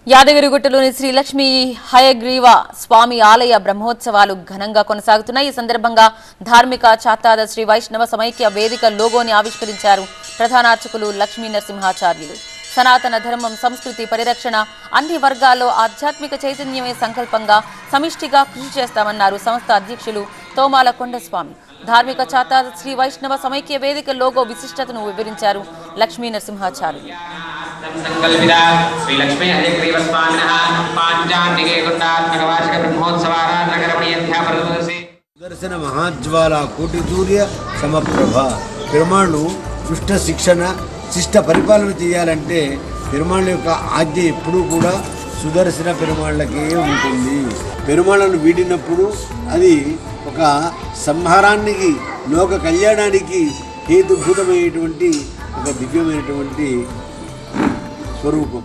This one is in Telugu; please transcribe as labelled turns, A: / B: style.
A: యాదగిరిగుట్టలోని శ్రీ లక్ష్మీ హయగ్రీవ స్వామి ఆలయ బ్రహ్మోత్సవాలు ఘనంగా కొనసాగుతున్నాయి। ఈ సందర్భంగా ధార్మిక చాతాద శ్రీ వైష్ణవ సమైక్య వేదిక లోగోని ఆవిష్కరించారు ప్రధాన అర్చకులు లక్ష్మీ నరసింహాచార్యులు। సనాతన ధర్మం సంస్కృతి పరిరక్షణ అన్ని వర్గాల్లో ఆధ్యాత్మిక చైతన్యమే సంకల్పంగా సమిష్టిగా కృషి చేస్తామన్నారు సంస్థ అధ్యక్షులు తోమాల కొండస్వామి। ధార్మిక చాతాద శ్రీ వైష్ణవ సమైక్య వేదిక లోగో విశిష్టతను వివరించారు లక్ష్మీ నరసింహాచార్యులు।
B: संकल्पिता श्री लक्ष्मी हयग्रीव स्वामिनः पांचान्निके गुंडात्मक वार्षिक ब्रह्मोत्सवाराधनकरमणीयध्यापरदोषे
C: दर्शन महाज्वाला कोटि सूर्य समप्रभ పెరుమాళ్ళు దుష్ట శిక్షణ శిష్ట పరిపాలన చేయాలంటే పెరుమాళ్ళ యొక్క ఆజ్ఞ ఎప్పుడూ కూడా సుదర్శన పెరుమాళ్ళకే ఉంటుంది। పెరుమాళ్ళను వీడినప్పుడు అది ఒక సంహారానికి లోక కళ్యాణానికి హేతుభూతమైనటువంటి ఒక దివ్యమైనటువంటి స్వరూపం।